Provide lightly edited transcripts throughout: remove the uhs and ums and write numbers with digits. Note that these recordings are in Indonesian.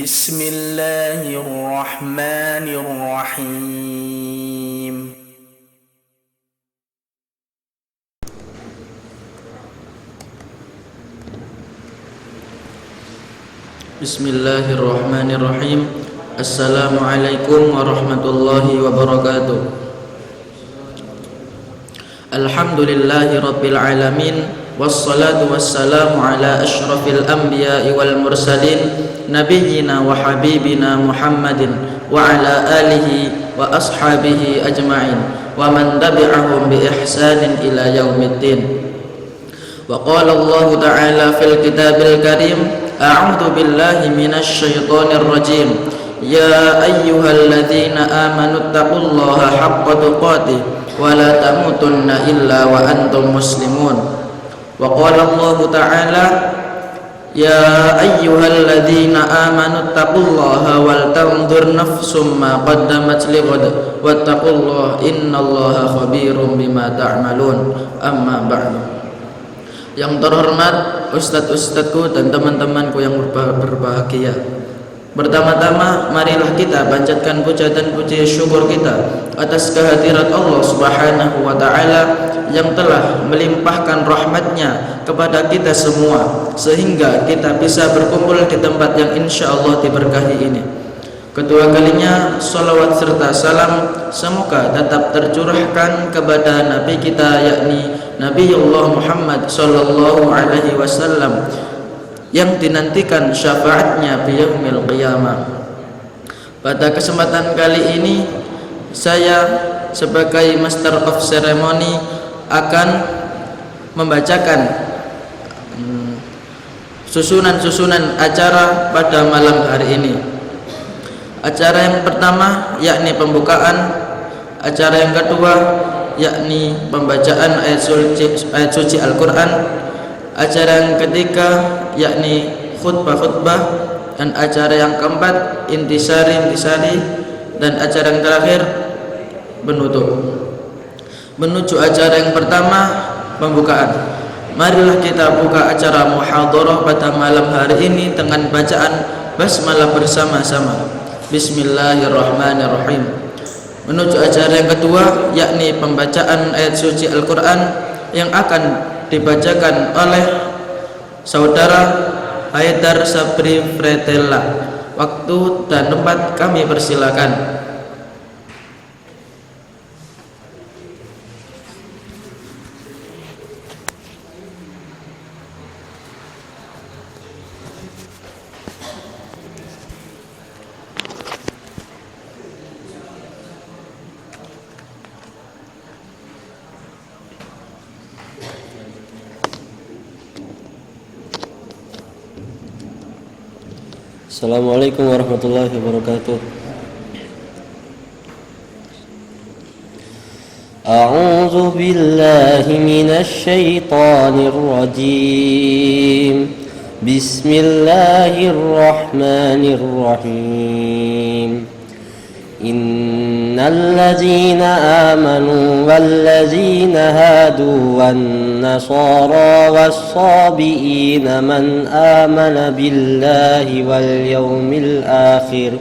Bismillahirrahmanirrahim. Bismillahirrahmanirrahim. Assalamualaikum warahmatullahi wabarakatuh. Alhamdulillahi rabbil alamin. Wassalatu wassalamu ala ashrafil anbiya'i wal mursalin nabiyyina wa habibina Muhammadin wa ala alihi wa ashabihi ajma'in wa man tabi'ahum bi ihsanin ila yaumiddin. Wa qala Allah ta'ala fil kitabil karim, a'udzu billahi minasy syaithanir rajim. Ya ayyuhalladzina amanu taqullaha haqqa tuqatih wa la tamutunna illa wa antum muslimun. Wa qala Allah ta'ala, ya ayyuhalladzina amanu taqullaha wal tanzur nafsum ma qaddamat lighad wattaqullaha innallaha khabirum bima ta'malun. Amma ba'du. Yang terhormat ustadz-ustadzku dan teman-temanku yang berbahagia, pertama-tama marilah kita panjatkan puja dan puji syukur kita atas kehadirat Allah Subhanahu wa ta'ala yang telah melimpahkan rahmatnya kepada kita semua sehingga kita bisa berkumpul di tempat yang insya Allah diberkahi ini. Kedua kalinya salawat serta salam semoga tetap tercurahkan kepada Nabi kita, yakni Nabiullah Muhammad sallallahu alaihi wasallam yang dinantikan syafaatnya biyaumil qiyamah. Pada kesempatan kali ini saya sebagai Master of Ceremony akan membacakan susunan-susunan acara pada malam hari ini. Acara yang pertama yakni pembukaan, acara yang kedua yakni pembacaan ayat suci Al-Quran, acara yang ketiga yakni khutbah-khutbah, dan acara yang keempat intisari, dan acara yang terakhir penutup. Menuju acara yang pertama, pembukaan. Marilah kita buka acara muhadharah pada malam hari ini dengan bacaan basmalah bersama-sama. Bismillahirrahmanirrahim. Menuju acara yang kedua yakni pembacaan ayat suci Al-Quran yang akan dibacakan oleh saudara Haidar Sabri Fretella. Waktu dan tempat kami persilakan. Assalamualaikum warahmatullahi wabarakatuh. A'udzu billahi minasy syaithanir rajim. Bismillahirrahmanirrahim. Innal ladzina amanu wal ladzina hadu wan nasara was-sabiina man amana billahi wal yawmil akhir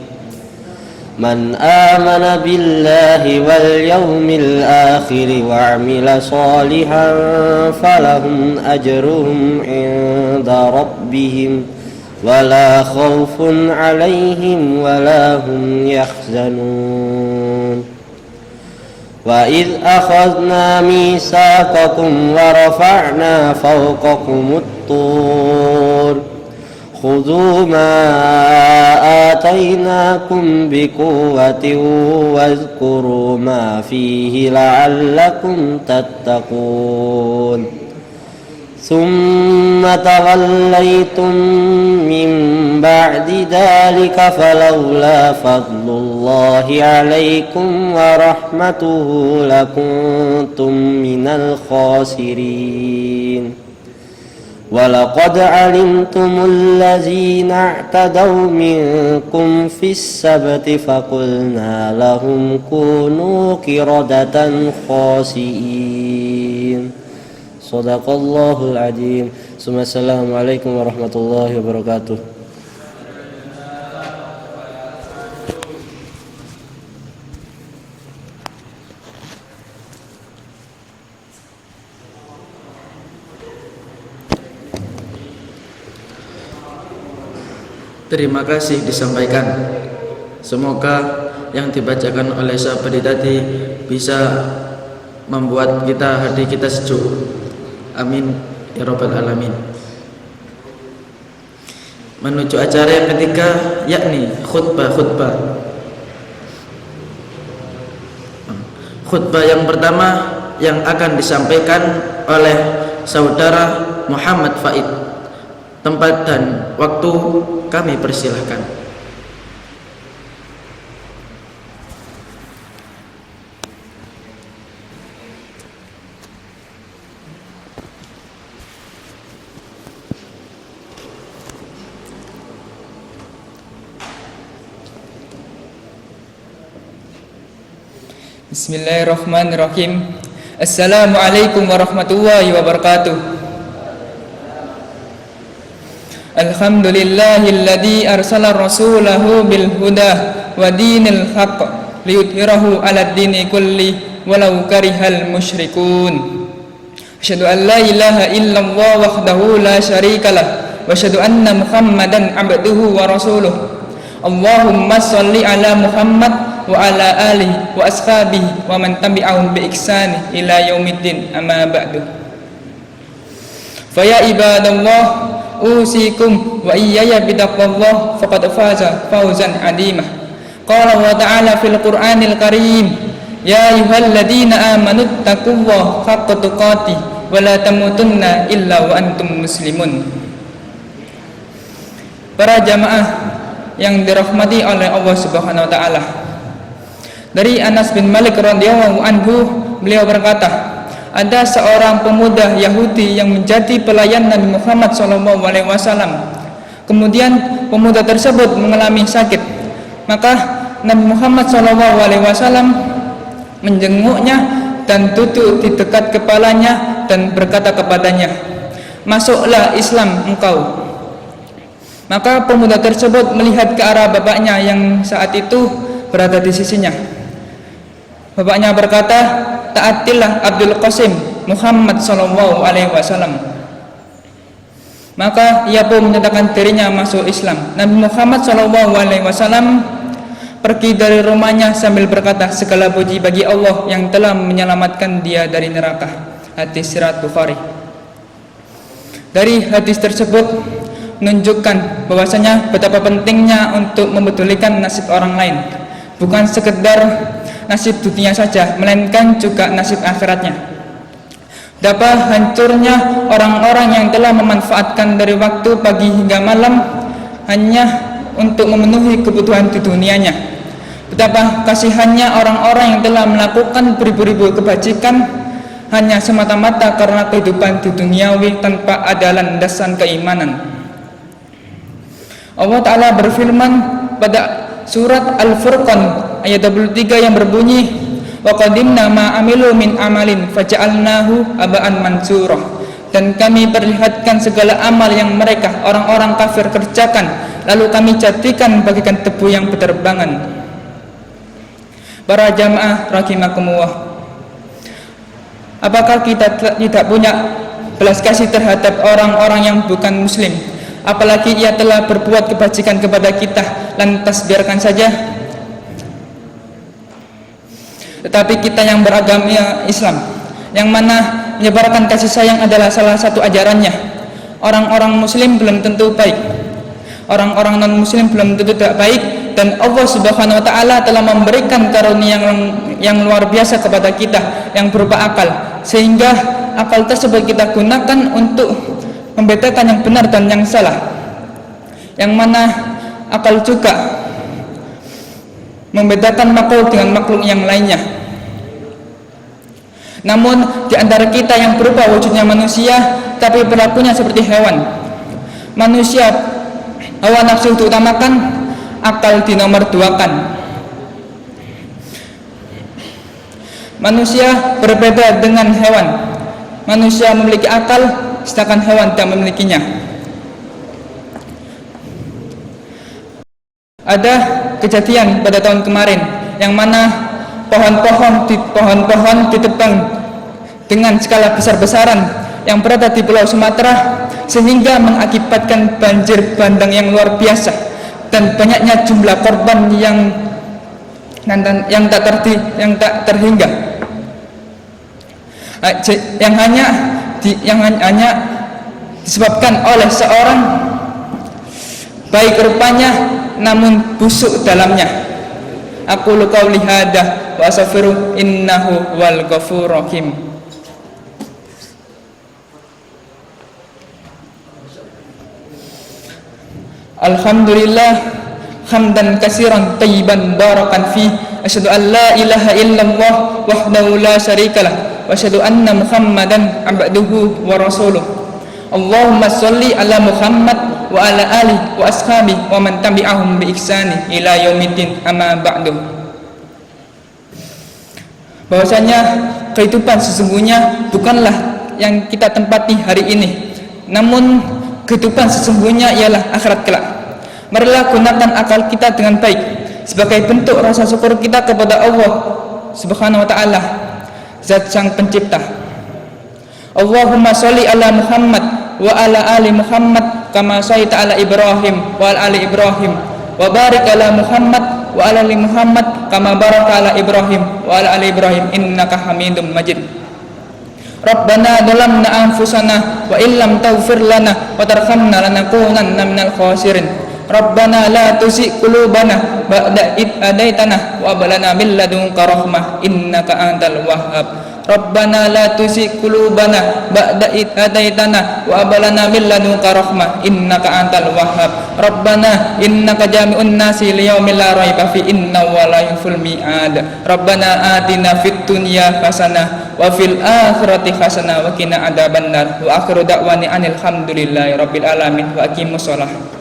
wa amila salihan falahum ajruhum 'inda rabbihim wala khaufun 'alaihim wala hum yahzanun. Wa idh akhadna mitsaqakum wa rafa'na fawqakumut tur khudhu ma atainakum biquwwatin wadhkuru ma fihi la'allakum tattaqun. Thumma tawallaytum min ba'di dhalika falawla fadlullahi 'alaikum wa rahmatuhu lakuntum minal khasirin. Walaqad 'alimtumul ladzina i'tadaw minkum fis sabti faqulna lahum kunu qiradatan khasi'in. Shadaqallahul adzim. Assalamualaikum warahmatullahi wabarakatuh. terima kasih disampaikan. Semoga yang dibacakan oleh sahabat tadi bisa membuat hati kita sejuk. Amin ya rabbal alamin. Menuju acara yang ketiga, yakni khutbah. Khutbah yang pertama yang akan disampaikan oleh saudara Muhammad Faid. Tempat dan waktu kami persilahkan. Bismillahirrahmanirrahim. Assalamualaikum warahmatullahi wabarakatuh. Alhamdulillahilladzi arsala rasulahu bil huda wa dinil haqq liyudhhirahu 'alad dini kulli walau karihal musyrikun. Asyhadu an la ilaha illallah wahdahu la syarikalah wa asyhadu anna Muhammadan 'abduhu wa rasuluh. Allahumma shalli ala Muhammad wa ala alihi wa ashabihi wa man tabi'ahum bi ihsani ila yaumiddin, amma ba'du. Fa ya ibadallah, usikum wa iyaya bitaqwallah faqad faza fawzan 'azima. Qala wa ta'ala fil Qur'anil Karim, ya ayyuhalladzina amanu taqullaha haqqa tuqatih wa la tamutunna illa wa antum muslimun. Para jamaah yang dirahmati oleh Allah Subhanahu wa taala. Dari Anas bin Malik radhiyallahu anhu, beliau berkata, ada seorang pemuda Yahudi yang menjadi pelayan Nabi Muhammad SAW. Kemudian pemuda tersebut mengalami sakit. Maka Nabi Muhammad SAW menjenguknya dan duduk di dekat kepalanya dan berkata kepadanya, masuklah Islam engkau. Maka pemuda tersebut melihat ke arah bapaknya yang saat itu berada di sisinya. Bapaknya berkata, taatilah Abdul Qasim Muhammad SAW. Maka ia pun menyatakan dirinya masuk Islam. Nabi Muhammad SAW pergi dari rumahnya sambil berkata, segala puji bagi Allah yang telah menyelamatkan dia dari neraka. Hadis riwayat Bukhari. Dari hadis tersebut menunjukkan bahwasanya betapa pentingnya untuk mempedulikan nasib orang lain, bukan sekedar nasib dunia saja, melainkan juga nasib akhiratnya. Betapa hancurnya orang-orang yang telah memanfaatkan dari waktu pagi hingga malam hanya untuk memenuhi kebutuhan di dunianya. Betapa kasihannya orang-orang yang telah melakukan beribu-ribu kebajikan hanya semata-mata karena kehidupan di duniawi tanpa ada landasan keimanan. Allah Ta'ala berfirman pada surat Al-Furqan ayat 23 yang berbunyi, wa qadimna ma amilu min amalin faja'alnahu aba'an mansurah. Dan kami perlihatkan segala amal yang mereka orang-orang kafir kerjakan, lalu kami jadikan bagikan debu yang berterbangan. Para jamaah rahimakumullah, apakah kita tidak punya belas kasih terhadap orang-orang yang bukan muslim? Apalagi ia telah berbuat kebajikan kepada kita, lantas biarkan saja. Tetapi kita yang beragama Islam, yang mana menyebarkan kasih sayang adalah salah satu ajarannya, orang-orang muslim belum tentu baik, orang-orang non muslim belum tentu tidak baik. Dan Allah Subhanahu wa taala telah memberikan karunia yang luar biasa kepada kita yang berupa akal, sehingga akal tersebut kita gunakan untuk membedakan yang benar dan yang salah, yang mana akal juga membedakan makhluk dengan makhluk yang lainnya. Namun di antara kita yang berupa wujudnya manusia tapi perilakunya seperti hewan. Manusia hawa nafsu diutamakan, akal dinomorduakan. Manusia berbeda dengan hewan. Manusia memiliki akal, sedangkan hewan tidak memilikinya. Ada kejadian pada tahun kemarin yang mana pohon-pohon ditebang dengan skala besar-besaran yang berada di Pulau Sumatera, sehingga mengakibatkan banjir bandang yang luar biasa. dan banyaknya jumlah korban yang tak terhingga, yang hanya disebabkan oleh seorang baik rupanya namun busuk dalamnya. Aku qauli hadza wa astaghfiru innahu wal ghafurur rahim. Alhamdulillah hamdan katsiran thayyiban barakan fi, asyhadu an la ilaha illallah wahdahu la syarikalah wa asyhadu anna muhammadan abduhu wa rasuluh. Allahumma sholli ala Muhammad wa ala alihi wa ashabihi wa man tabi'ahum bi ihsani ila yaumiddin, amma ba'du. Bahwasanya kehidupan sesungguhnya bukanlah yang kita tempati hari ini, namun kehidupan sesungguhnya ialah akhirat kelak. Marilah gunakan akal kita dengan baik sebagai bentuk rasa syukur kita kepada Allah Subhanahu wa taala, Zat Sang Pencipta. Allahumma sholli ala Muhammad wa ala ali Muhammad kama shaita ala Ibrahim wa ala ali Ibrahim, wa barik ala Muhammad wa ala ali Muhammad kama baraka ala Ibrahim wa ala ali Ibrahim innaka Hamidum Majid. Rabbana dhalamna anfusana wa illam taghfir lana wa tarhamna lanakunanna minal khasirin. Rabbana la tuzigh qulubana ba'da id hadaitana wa hab lana min ladunka rahmah innaka antal wahhab. Rabbana la tuzigh qulubana ba'da id hadaitana wa hab lana min ladunka rahmah innaka antal wahhab. Rabbana innaka jami'un nasi liyaumin la raiba fi inna wa la yuful mi'ad. Rabbana atina fid dunya hasanah wa fil akhirati hasanah wa qina adzabannar. Wa akhiru da'wani anil hamdulillahi rabbil alamin wa aqimus shalah.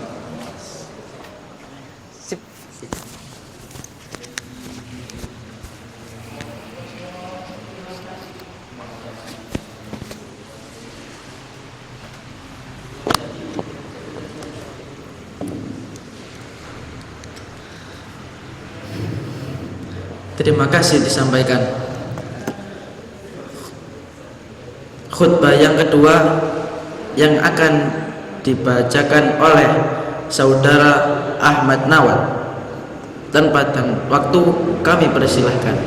Terima kasih disampaikan. Khutbah yang kedua yang akan dibacakan oleh Saudara Ahmad Nawal. Tanpa waktu kami persilahkan.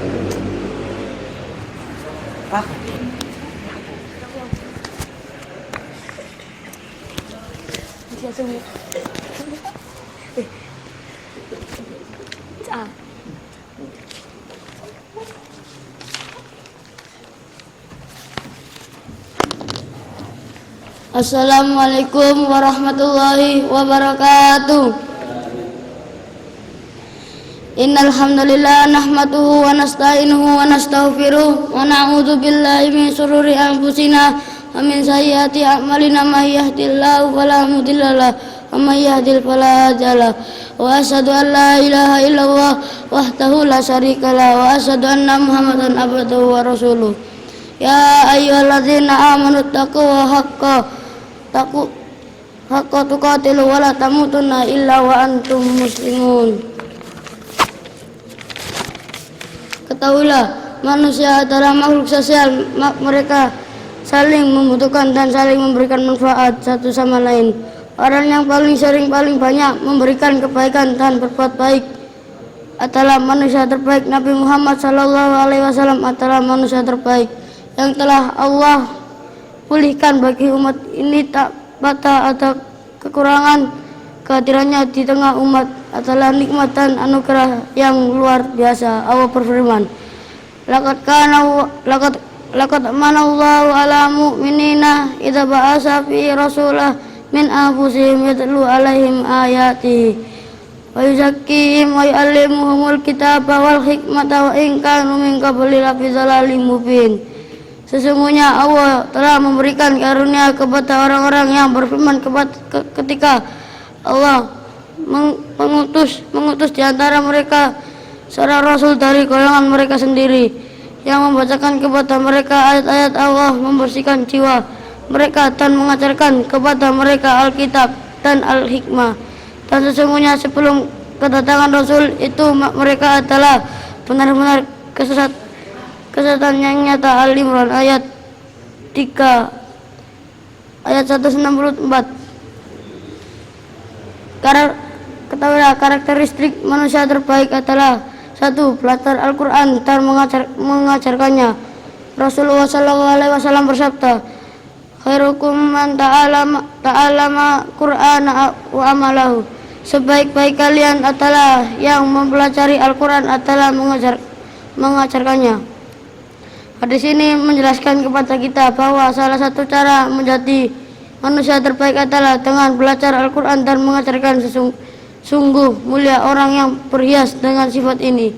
Assalamualaikum warahmatullahi wabarakatuh. Innal hamdalillah nahmaduhu wa nasta'inuhu wa nastaghfiruh wa na'udzu billahi min shururi anfusina wa min sayyiati a'malina may yahdihillahu fala mudhillalah wa may yahdil fala hadiyalah. Wa asyhadu an la ilaha illallah wahdahu la syarikalah wa asyhadu anna Muhammadan abduhu wa rasuluh. Ya ayyuhalladzina amanu taqullaha haqqa tuqatih wa la tamutunna illa wa antum muslimun. Ketahuilah, manusia adalah makhluk sosial, mereka saling membutuhkan dan saling memberikan manfaat satu sama lain. Orang yang paling banyak memberikan kebaikan dan berbuat baik adalah manusia terbaik. Nabi Muhammad SAW adalah manusia terbaik yang telah Allah pulihkan bagi umat ini. Tak patah ada kekurangan. Kehadirannya di tengah umat adalah nikmat dan anugerah yang luar biasa. Allah berfirman, laqad manallahu ala mu'minina idza ba'asa fi rasulah min anfusihim yatlu alaihim ayatihi wa yuzakkihim wa yu'allimuhumul kitaba wal hikmata wa in kanu min qabli lafi dhalalin mubin. Sesungguhnya Allah telah memberikan karunia kepada orang-orang yang berfirman ketika Allah mengutus di antara mereka seorang rasul dari golongan mereka sendiri yang membacakan kepada mereka ayat-ayat Allah, membersihkan jiwa mereka dan mengajarkan kepada mereka Alkitab dan Al-Hikmah. Dan sesungguhnya sebelum kedatangan Rasul itu mereka adalah benar-benar kesesatan yang nyata. Al-Imran ayat 3 ayat 164. Ketahuilah karakteristik manusia terbaik adalah: 1. Belajar Al-Quran dan mengajarkannya. Rasulullah SAW bersabda, khairukum man ta'alama Qur'ana wa amalahu. Sebaik-baik kalian adalah yang mempelajari Al-Quran adalah mengajarkannya. Hadis ini menjelaskan kepada kita bahwa salah satu cara menjadi manusia terbaik adalah dengan belajar Al-Quran dan mengajarkan. Sungguh mulia orang yang berhias dengan sifat ini.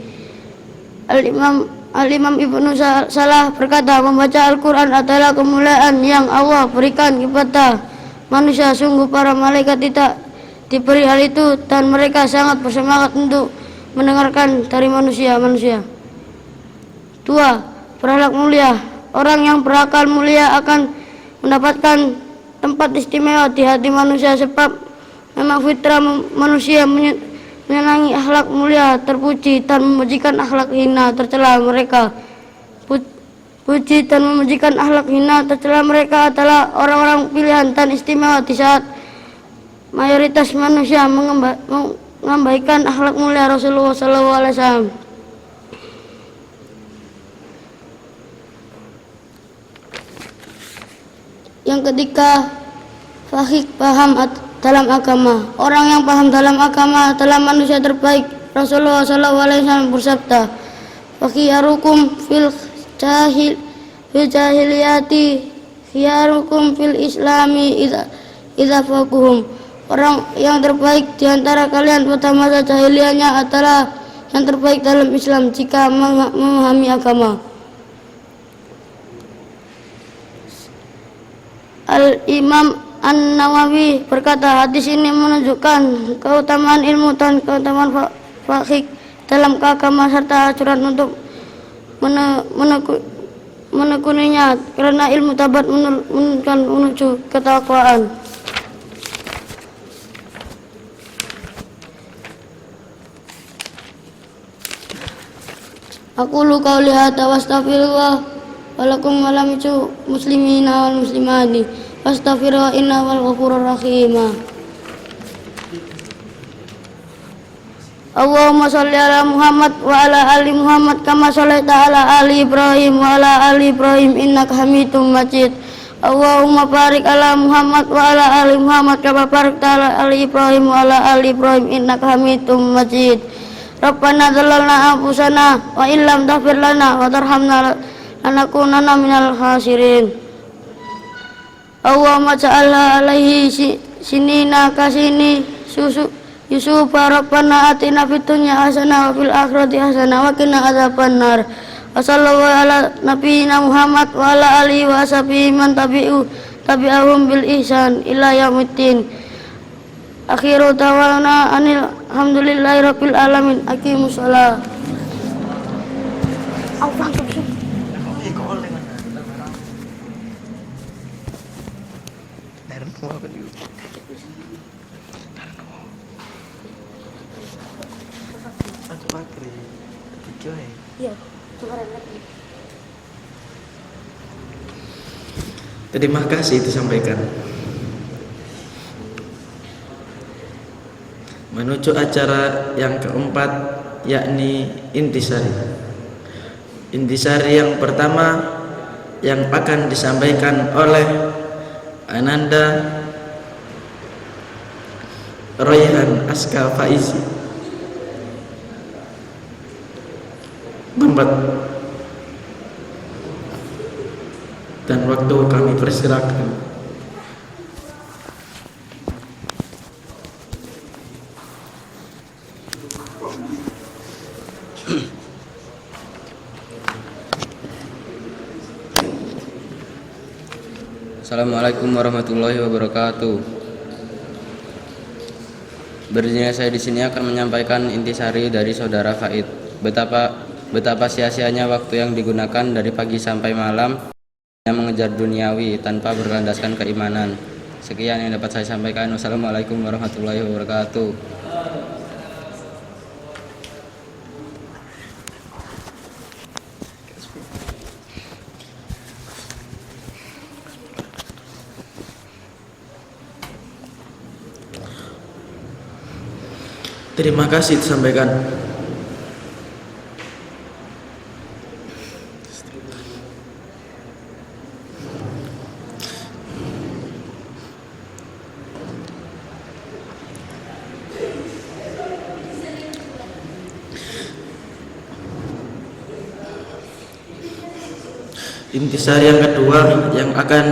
Al-Imam Ibnu Salah berkata, membaca Al-Quran adalah kemuliaan yang Allah berikan kepada manusia. Sungguh para malaikat tidak diberi hal itu dan mereka sangat bersemangat untuk mendengarkan dari manusia. 2. Berakhlak mulia. Orang yang berakal mulia akan mendapatkan tempat istimewa di hati manusia, sebab memang fitrah manusia menyenangi akhlak mulia, terpuji dan memujikan akhlak hina tercela mereka. Puji dan memujikan akhlak hina tercela mereka adalah orang-orang pilihan dan istimewa di saat mayoritas manusia mengabaikan akhlak mulia Rasulullah SAW. Yang ketiga, faqih, paham dalam agama. Orang yang paham dalam agama adalah manusia terbaik. Rasulullah SAW bersabda, "Fakhiyarukum fil jahiliyati khiyarukum fil islami idza faqahuhum." Orang yang terbaik di antara kalian pada masa jahiliyahnya adalah yang terbaik dalam Islam jika memahami agama. Al-Imam An-Nawawi berkata, hadis ini menunjukkan keutamaan ilmu dan keutamaan faqih dalam keagamaan serta anjuran untuk menekuninya, karena ilmu dapat menunjukkan menuju ketakwaan. Aqulu qauli hadza wa astaghfirullah wa lakum wa lil muslimina wal muslimati wastaghfiruhu innahu ghafurur rahim. Allahumma shalli ala Muhammad wa ala ali Muhammad kama shallaita ala ali Ibrahim wa ala ali Ibrahim innaka Hamidum Majid. Allahumma barik ala Muhammad wa ala ali Muhammad kama barakta ala ali Ibrahim wa ala ali Ibrahim innaka Hamidum Majid. Rabbana dzalamna anfusana wa illam taghfir lana wa tarhamna lanakunanna minal khasirin. Allahumma ja'alna alaihi sinina kasini Yusuf. Rabbana atina fid dunya hasanah wa fil akhirati hasanah wa qina adzabannar. Wa sallallahu ala nabiyyina Muhammad wa ala alihi wa sahbihi man tabi'ahum bil ihsan ila yaumiddin. Akhiru da'wana anil hamdulillahi rabbil alamin. Aqimus shalah. Terima kasih disampaikan. Menuju acara yang keempat, yakni intisari. Intisari yang pertama yang akan disampaikan oleh Ananda Royhan Aska Faizi. Lambat dan waktu kami persilakan. Assalamualaikum warahmatullahi wabarakatuh. Berdirinya saya di sini akan menyampaikan intisari dari saudara Faid. Betapa sia-sianya waktu yang digunakan dari pagi sampai malam hanya mengejar duniawi tanpa berlandaskan keimanan. Sekian yang dapat saya sampaikan. Wassalamualaikum warahmatullahi wabarakatuh. Terima kasih disampaikan. Intisari yang kedua yang akan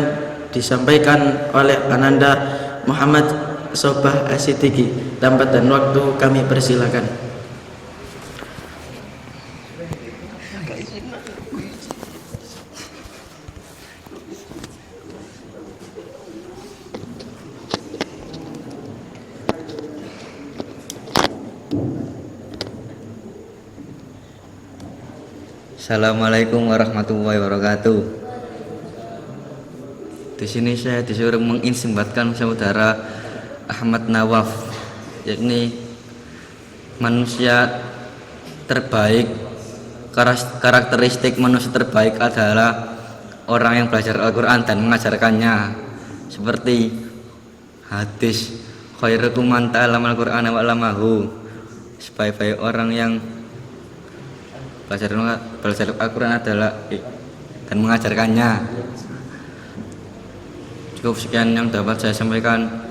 disampaikan oleh Ananda Muhammad Sobah Asidiki. Tempat dan waktu kami persilakan. Assalamualaikum warahmatullahi wabarakatuh. Di sini saya disuruh mengistimbatkan saudara Ahmad Nawaf, yakni manusia terbaik, karakteristik manusia terbaik adalah orang yang belajar Al-Quran dan mengajarkannya, seperti hadis khairukum man ta'allama al-Qur'ana wa 'allamahu. Sebaik-baik orang yang belajar Al-Quran adalah dan mengajarkannya. Cukup sekian yang dapat saya sampaikan.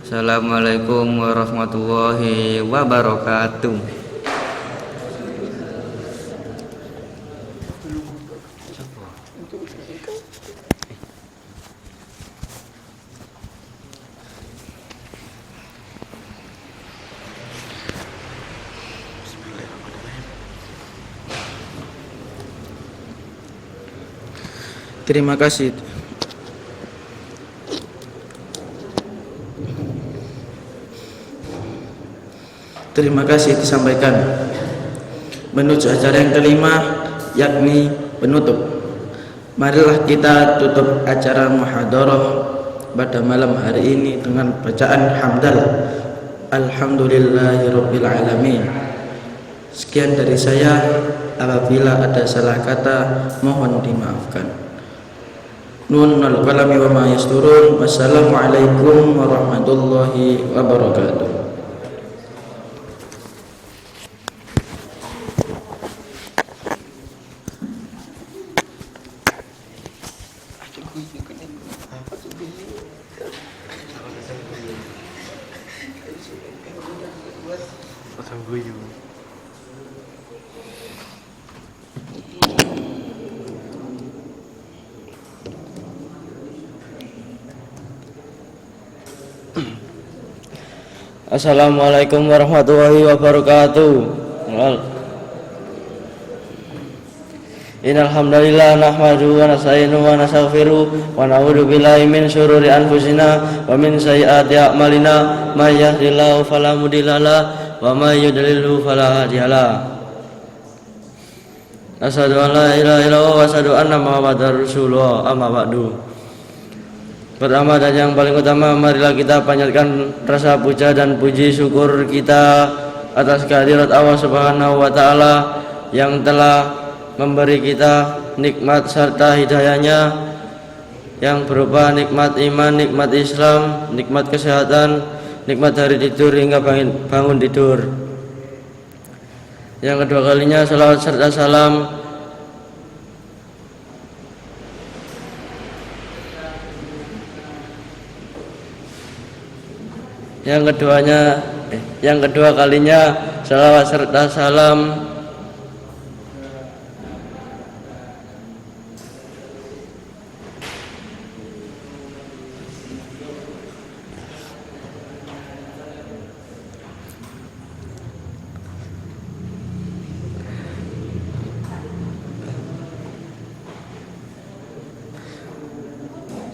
Assalamualaikum warahmatullahi wabarakatuh. Terima kasih. Terima kasih disampaikan. Menuju acara yang kelima, yakni penutup. Marilah kita tutup acara muhadarah pada malam hari ini dengan bacaan hamdalah. Alhamdulillahirabbil alamin. Sekian dari saya. Apabila ada salah kata, mohon dimaafkan. Nunul qalami wa ma yasturun. Wassalamualaikum warahmatullahi wabarakatuh. Assalamualaikum warahmatullahi wabarakatuh. Innal hamdalillah nahmaduhu wa nasta'inuhu wa nastaghfiruh wa na'udzu billahi min syururi anfusina wa min sayyiati a'malina may yahdihillahu fala mudhillalah wa may yudlilhu fala hadiyalah. Asyhadu an la ilaha illallah wa asyhadu anna Muhammadar Rasulullah. Amma ba'du. Pertama dan yang paling utama, marilah kita panjatkan rasa puja dan puji syukur kita atas kehadirat Allah Subhanahu wa Ta'ala yang telah memberi kita nikmat serta hidayahnya yang berupa nikmat iman, nikmat Islam, nikmat kesehatan, nikmat hari tidur hingga bangun tidur. Yang kedua kalinya, salawat serta salam yang kedua kalinya salawat serta salam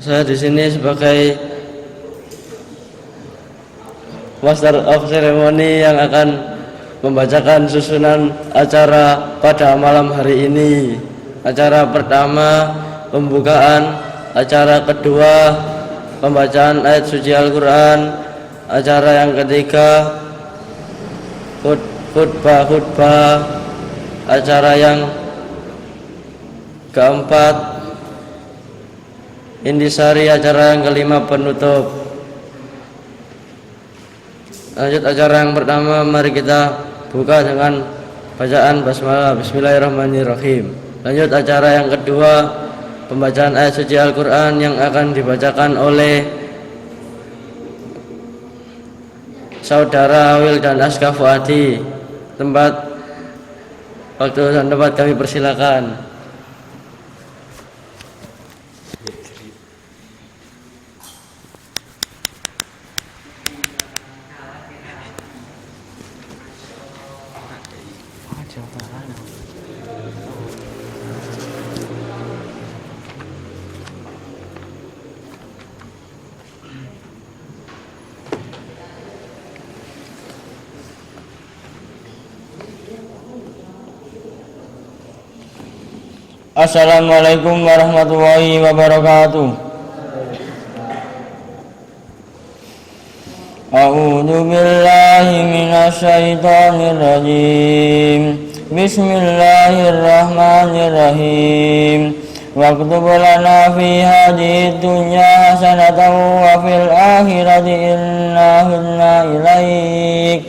saya di sini sebagai Master of Ceremony yang akan membacakan susunan acara pada malam hari ini. Acara pertama pembukaan, acara kedua pembacaan ayat suci Al-Quran, acara yang ketiga khutbah, acara yang keempat intisari, acara yang kelima penutup. Lanjut acara yang pertama, mari kita buka dengan bacaan basmalah. Bismillahirrahmanirrahim. Lanjut acara yang kedua, pembacaan ayat suci Al-Quran yang akan dibacakan oleh Saudara Wildan Aska Fuadi. Waktu dan tempat kami persilakan. Assalamualaikum warahmatullahi wabarakatuh. A'udzu billahi minasy syaithanir rajim. Bismillahirrahmanirrahim. Waktub lana fi hadhihi dunya hasanatan wa fil akhirati inna hudna ilaik.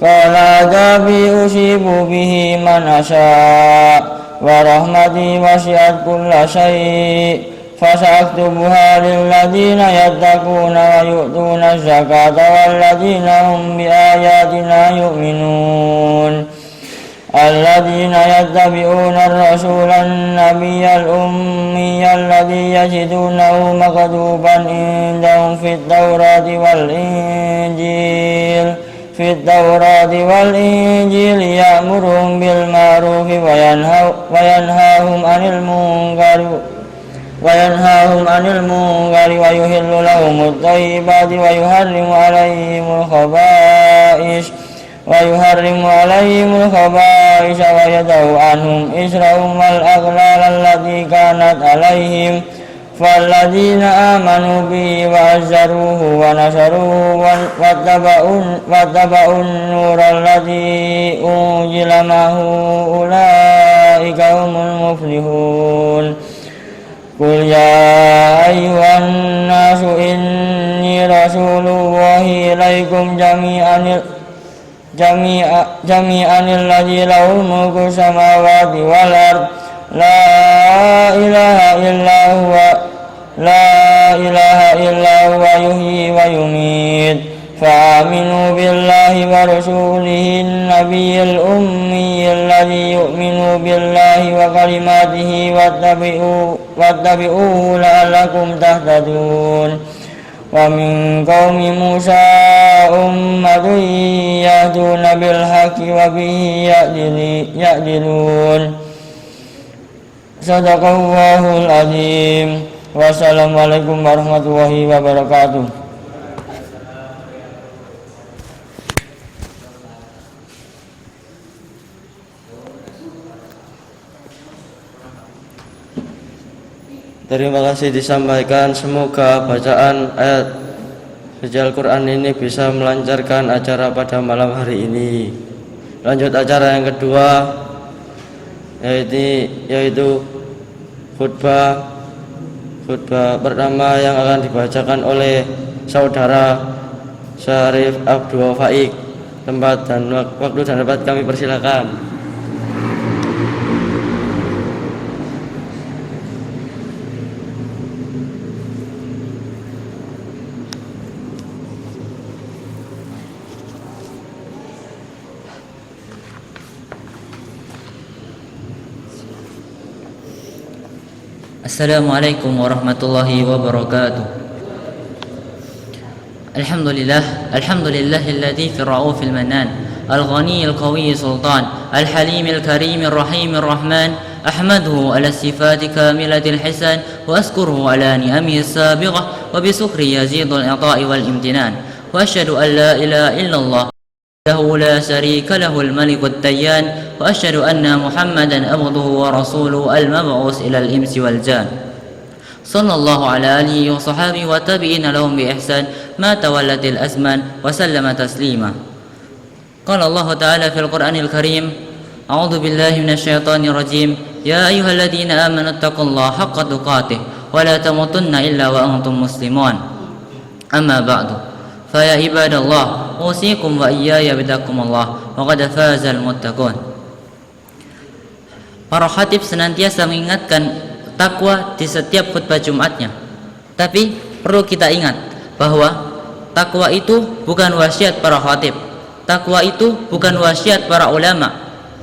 Qala jabi usibu bihi man asya' wa rahmati wasi'at kulla syai' fasaktubuha lilladzina yattaquna wa yu'tuna zakata walladzina hum bi ayatina yu'minun. Alladzina yattabi'una ar-rasulan nabiyyal ummiyal ladzi yajidunahu maktuban indahum fit tawrati wal injil. في التوراة والإنجيل يأمرهم بالمعروف وينهاهم عن المنكر ويحل لهم الطيبات ويحرم عليهم الخبائث ويضع عنهم إصرهم والأغلال التي كانت عليهم فالذين آمنوا به وعزروه ونصروه واتبعوا النور الذي أنزل معه أولئك هم المفلحون. قل يا أيها الناس إني رسول الله إليكم جميعا الذي له ملك السماوات والأرض لا إله إلا هو يحيي ويميت فآمنوا بالله ورسوله النبي الأمي الذي يؤمن بالله وكلماته واتبعوه لعلكم تهتدون. ومن قوم موسى أمة يهدون بالحق وبه يعدلون. Sadaqallahul azim. Wassalamualaikum warahmatullahi wabarakatuh. Terima kasih disampaikan. Semoga bacaan ayat suci Al-Quran ini bisa melancarkan acara pada malam hari ini. Lanjut acara yang kedua, yaitu khutbah pertama yang akan dibacakan oleh Saudara Syarif Abdul Faik. Tempat dan waktu dan tempat kami persilakan. Assalamualaikum warahmatullahi wabarakatuh. Alhamdulillahilladzi fi ra'ufil manan al-ghaniyil qawiyyi sultan al-halimil karimir rahimir rahman ahmaduhu ala sifati kamilatil hisan wa askuruhu ala ni'amihi sabiqah wa bisukri yazidul i'ta'i wal imtinan wa asyhadu an la ilaha illallah له لا شريك له الملك الديان وأشهد أن محمدا عبده ورسوله المبعوث إلى الإنس والجان صلى الله على آله وصحبه وتابعين لهم بإحسان ما تولت الأزمان وسلم تسليما. قال الله تعالى في القرآن الكريم أعوذ بالله من الشيطان الرجيم يا أيها الذين آمنوا اتقوا الله حق تقاته ولا تموتن إلا وأنتم مسلمون. أما بعد فيا عباد الله أوصيكم وإياي بتقوى الله وقد فاز المتقون. Para khatib senantiasa mengingatkan takwa di setiap khutbah Jumatnya. Tapi perlu kita ingat bahwa takwa itu bukan wasiat para khatib. Takwa itu bukan wasiat para ulama.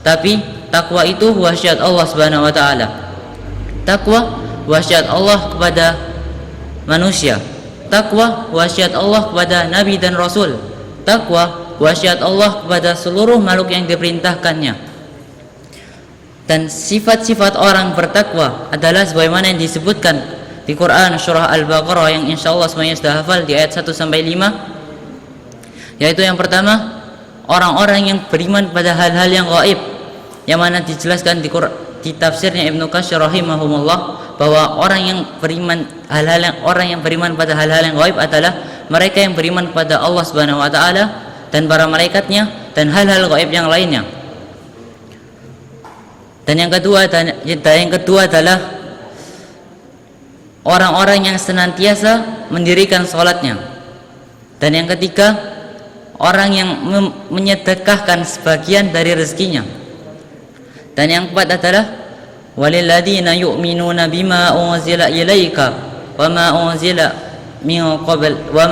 Tapi takwa itu wasiat Allah Subhanahu wa taala. Takwa wasiat Allah kepada manusia. Takwa wasiat Allah kepada nabi dan rasul. Takwa wasiat Allah kepada seluruh makhluk yang diperintahkannya. Dan sifat-sifat orang bertakwa adalah sebagaimana yang disebutkan di Quran surah Al-Baqarah yang insyaallah semuanya sudah hafal di ayat 1 sampai 5, yaitu yang pertama, orang-orang yang beriman pada hal-hal yang gaib, yang mana dijelaskan di tafsirnya Ibnu Katsir rahimahumullah bahwa orang yang beriman pada hal-hal yang gaib adalah mereka yang beriman pada Allah Subhanahu wa taala dan para malaikatnya dan hal-hal gaib yang lainnya. Dan yang kedua adalah orang-orang yang senantiasa mendirikan sholatnya. Dan yang ketiga, orang yang menyedekahkan sebagian dari rezekinya. Dan yang keempat adalah walilladzina yu'minuna bima unzila ilaika wa ma unzila min qabl wa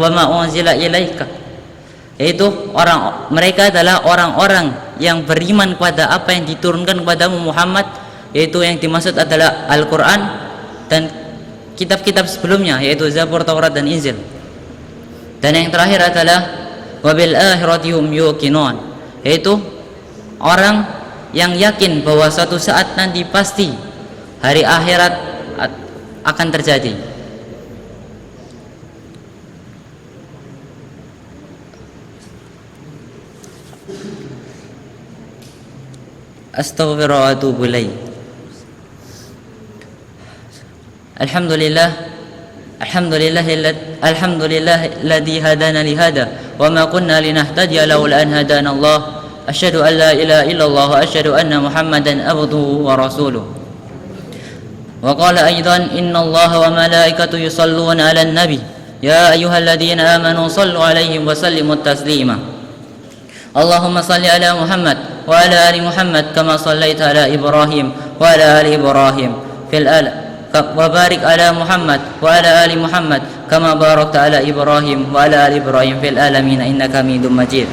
ma unzila ilaika, yaitu mereka adalah orang-orang yang beriman kepada apa yang diturunkan kepadamu Muhammad, yaitu yang dimaksud adalah Al-Quran dan kitab-kitab sebelumnya, yaitu Zabur, Taurat dan Injil. Dan yang terakhir adalah wabil akhirati hum yuqinun, yaitu orang yang yakin bahwa suatu saat nanti pasti hari akhirat akan terjadi. Astaghfirullah wa atubu ilaih. Alhamdulillahilladzi hadana li hada wa ma kunna linahtadiya laula an hadana Allah. Asyhadu an la ilaha illallah wa asyhadu anna Muhammadan abduhu wa rasuluh. Wa qala aidan innallaha wa malaikatahu yusalluna 'alan nabi ya ayyuhalladzina amanu sallu 'alaihi wa sallimu taslima. Allahumma salli ala Muhammad wa ala ali Muhammad kama sallaita ala Ibrahim wa ala ali Ibrahim fil wa barik ala Muhammad wa ala ali Muhammad kama barakta ala Ibrahim wa ala ali Ibrahim fil alamin innaka Hamidum Majid.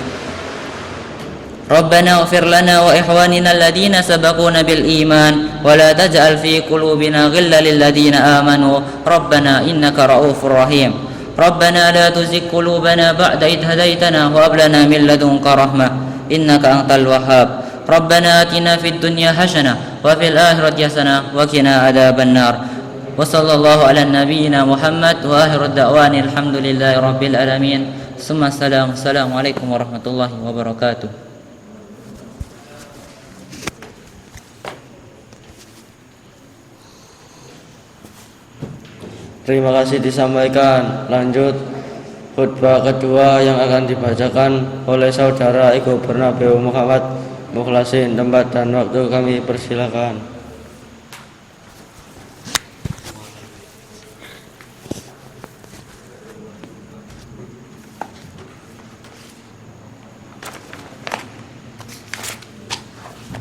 Rabbana ighfir lana wa ikhwanina alladhina sabaquna bil iman wa la taj'al fi qulubina ghillan lil ladzina amanu Rabbana innaka ra'ufur rahim. Rabbana la tuzigh qulubana ba'da idh hadaytana wa hab lana min ladunka rahmah innaka antal wahhab. Rabbana atina fid dunya hasanah wa fil akhirati hasanah wa qina adzabannar. Wa sallallahu ala nabiyyina Muhammad wa akhiru da'wana alhamdulillahi rabbil alamin. Assalamualaikum warahmatullahi wabarakatuh. Terima kasih disampaikan. Lanjut khutbah kedua yang akan dibacakan oleh saudara Eko Bernabeu Muhammad Mukhlasin. Tempat dan waktu kami persilakan.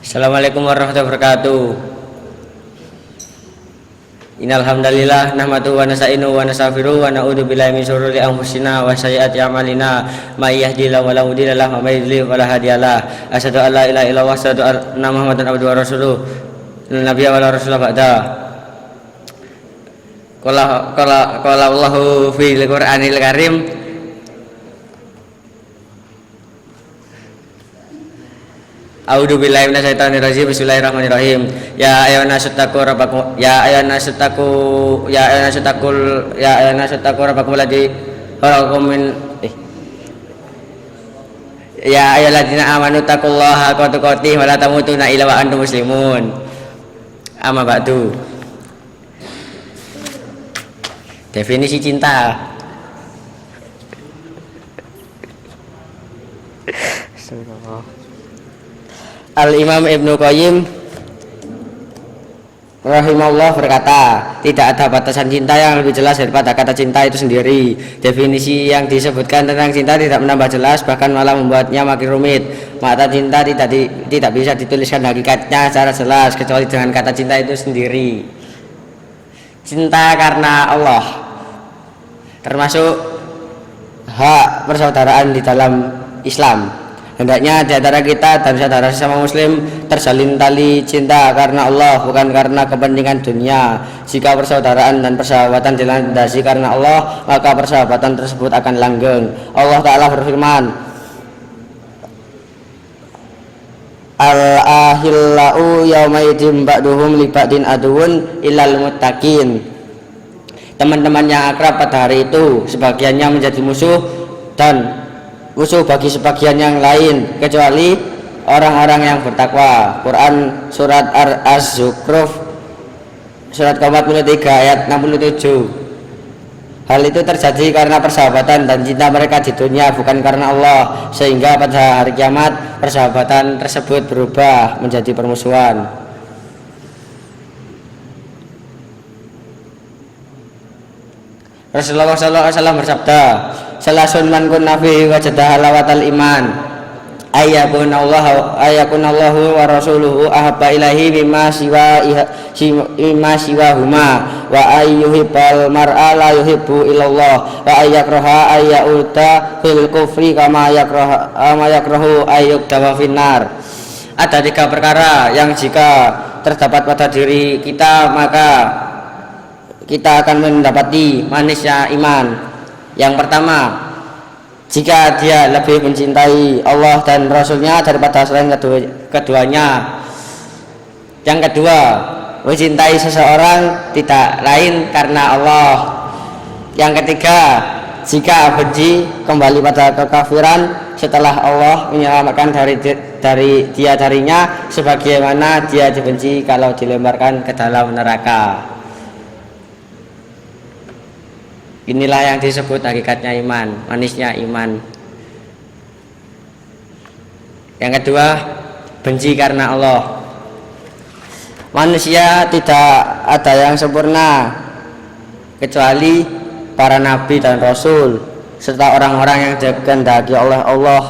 Assalamualaikum warahmatullahi wabarakatuh. Innal hamdalillah nahmaduhu wa nasta'inu wa nastaghfiruh wa na'udzu billahi min shururi anfusina wa sayyiati a'malina may yahdihillahu fala mudilla lahu wa may yudlil fala hadiyalah. Asyhadu an la ilaha illallah wa asyhadu anna Muhammadan abduhu wa rasuluh. Nabiyya wa la rasula ba'da. Qala Allahu fil Qur'anil Karim A'udzu billahi minasyaitonir rajim. Bismillahirrahmanirrahim. Ya ayyuhannasu taqu rabbakum rabbakum alladzi khalaqakum min ya ayyuhalladzina amanu taqullaha haqqa tuqatih wa la tamutunna illa wa antum muslimun. Amma ba'du. Definisi cinta. Al-Imam Ibnu Qayyim rahimahullah berkata, tidak ada batasan cinta yang lebih jelas daripada kata cinta itu sendiri. Definisi yang disebutkan tentang cinta tidak menambah jelas, bahkan malah membuatnya makin rumit. Mata cinta tidak bisa dituliskan hakikatnya secara jelas kecuali dengan kata cinta itu sendiri. Cinta karena Allah termasuk hak persaudaraan di dalam Islam. Hendaknya di antara kita dan saudara sesama muslim terjalin tali cinta karena Allah, bukan karena kepentingan dunia. Jika persaudaraan dan persahabatan dilandasi karena Allah, maka persahabatan tersebut akan langgeng. Allah Ta'ala berfirman, Al-ahillau yaumaidin ba'duhum li ba'din aduun illal muttaqin. Teman-teman yang akrab pada hari itu sebagiannya menjadi musuh dan musuh bagi sebagian yang lain kecuali orang-orang yang bertakwa. Quran surat Az-Zukhruf surat ke-43 ayat 67. Hal itu terjadi karena persahabatan dan cinta mereka di dunia, bukan karena Allah, sehingga pada hari kiamat persahabatan tersebut berubah menjadi permusuhan. Rasulullah SAW bersabda, salasun man kunna fihi wajada halawatal iman, ayakunallahu wa rasuluhu ahabba ilahi mimma siwahuma, wa ayyuhibbal mar'a la yuhibbu illallah, wa ayyakraha ayyauda fil kufri kama yakrahu ayyukdawa finnar. Ada 3 perkara yang jika terdapat pada diri kita maka kita akan mendapati manisnya iman. Yang pertama, jika dia lebih mencintai Allah dan Rasulnya daripada selain keduanya. Yang kedua, mencintai seseorang tidak lain karena Allah. Yang ketiga, jika benci kembali pada kekafiran setelah Allah menyelamatkan darinya, sebagaimana dia dibenci kalau dilemparkan ke dalam neraka. Inilah yang disebut hakikatnya iman, manisnya iman. Yang kedua, benci karena Allah. Manusia tidak ada yang sempurna kecuali para nabi dan rasul serta orang-orang yang dikehendaki oleh Allah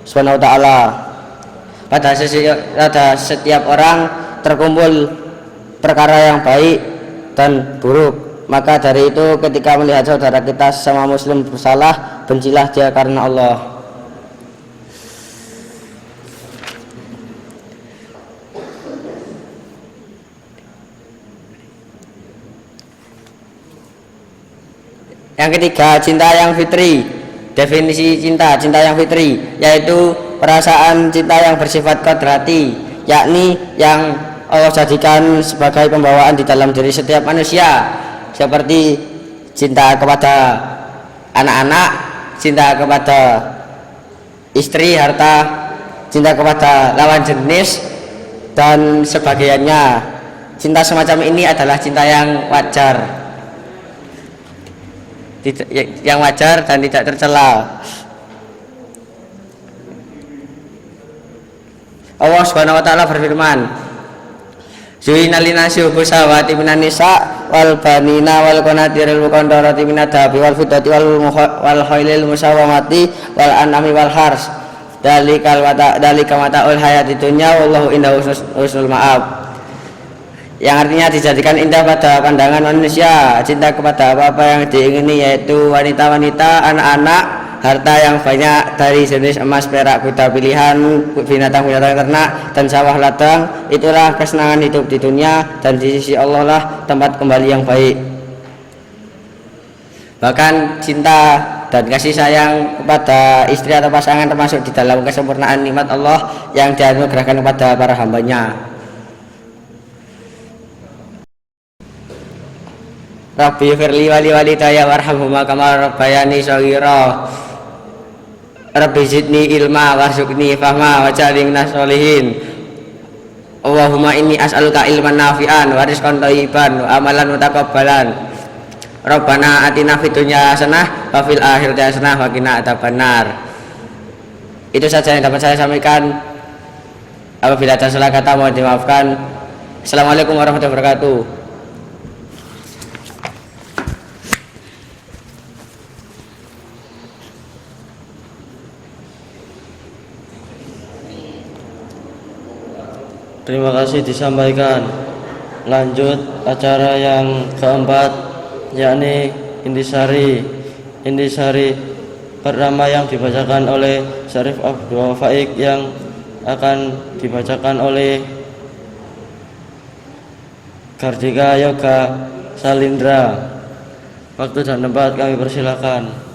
Subhanahu wa taala. Pada setiap orang terkumpul perkara yang baik dan buruk. Maka dari itu ketika melihat saudara kita sesama muslim bersalah, bencilah dia karena Allah. Yang ketiga, cinta yang fitri. Definisi cinta yang fitri yaitu perasaan cinta yang bersifat kodrati, yakni yang Allah jadikan sebagai pembawaan di dalam diri setiap manusia, seperti cinta kepada anak-anak, cinta kepada istri, harta, cinta kepada lawan jenis dan sebagainya. Cinta semacam ini adalah cinta yang wajar, dan tidak tercela. Allah Subhanahu wa taala berfirman, Zuhina linasi hubbu syahawati minan nisa wal banina wal qanatiril muqandarati minad dhahabi wal fiddati wal khailil musawwamati wal an'ami wal hars dalika mataul hayatid dunya wallahu indahu husnul ma'ab. Yang artinya dijadikan indah pada pandangan manusia cinta kepada apa-apa yang diingini, yaitu wanita-wanita, anak-anak, harta yang banyak dari jenis emas, perak, kuda pilihan, binatang-binatang ternak, dan sawah ladang. Itulah kesenangan hidup di dunia, dan di sisi Allah lah tempat kembali yang baik. Bahkan cinta dan kasih sayang kepada istri atau pasangan termasuk di dalam kesempurnaan nikmat Allah yang dianugerahkan kepada para hambanya. Rabbi firli wali walidayya warhamhuma kama rabbayani shaghira. Rabbi zidni ilma warzuqni fahma waj'alni sholihin. Allahumma inni as'aluka ilman nafi'an wa rizqan thayyiban wa amalan mutaqabbalan. Rabbana atina fid dunya hasanah wa fil akhirati hasanah wa qina adzabannar. Itu saja yang dapat saya sampaikan. Apabila ada salah kata mohon dimaafkan. Assalamualaikum warahmatullahi wabarakatuh. Terima kasih disampaikan. Lanjut acara yang keempat, yakni intisari. Intisari pertama yang dibacakan oleh Syarif Abdul Faik yang akan dibacakan oleh Gardika Yoga Salindra. Waktu dan tempat kami persilakan.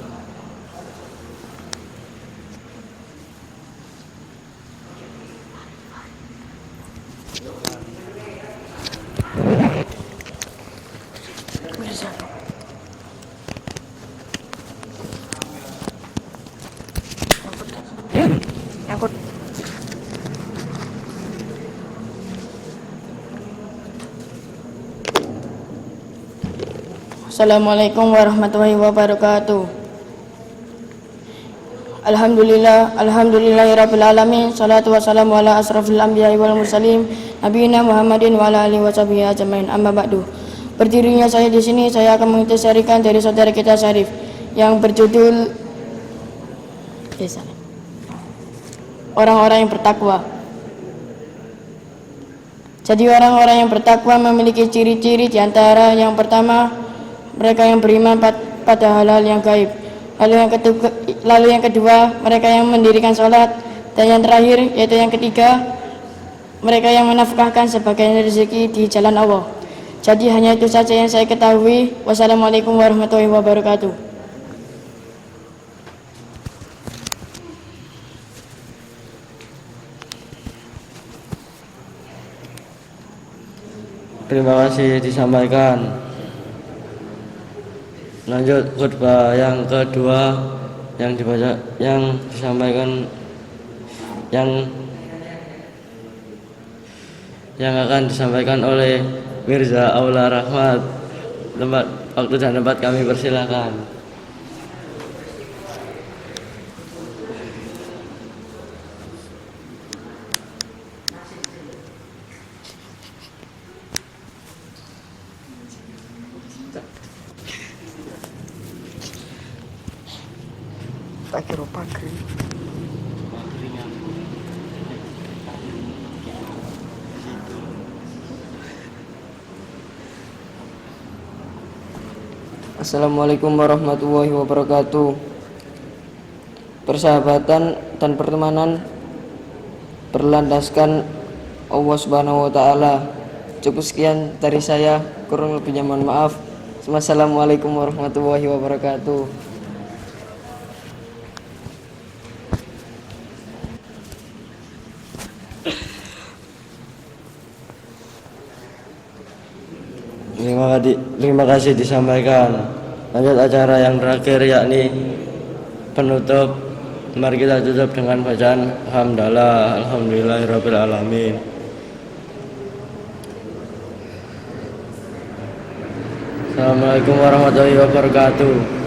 Assalamualaikum warahmatullahi wabarakatuh. Alhamdulillahirabbil alamin. Salatu wassalamu ala asrafil anbiya'i wal mursalin nabiyina Muhammadin wa ala alihi washabihi ajmain. Amma ba'du. Berdirinya saya di sini, saya akan mengintisarikan dari saudara kita Syarif yang berjudul orang-orang yang bertakwa. Jadi orang-orang yang bertakwa memiliki ciri-ciri, di antara yang pertama, mereka yang beriman pada hal-hal yang gaib. Lalu yang kedua, mereka yang mendirikan sholat. Dan yang terakhir, yaitu yang ketiga, mereka yang menafkahkan sebagian rezeki di jalan Allah. Jadi hanya itu saja yang saya ketahui. Wassalamualaikum warahmatullahi wabarakatuh. Terima kasih disampaikan. Lanjut khutbah yang kedua yang disampaikan yang akan disampaikan oleh Mirza Aula Rahmat. Waktu dan tempat kami persilakan. Assalamualaikum warahmatullahi wabarakatuh. Persahabatan dan pertemanan berlandaskan Allah Subhanahu wa taala. Cukup sekian dari saya, kurang lebihnya mohon maaf. Wassalamualaikum warahmatullahi wabarakatuh. Terima kasih disampaikan. Lanjut acara yang terakhir, yakni penutup. Mari kita tutup dengan bacaan hamdalah alhamdulillahirabbil alamin. Assalamualaikum warahmatullahi wabarakatuh.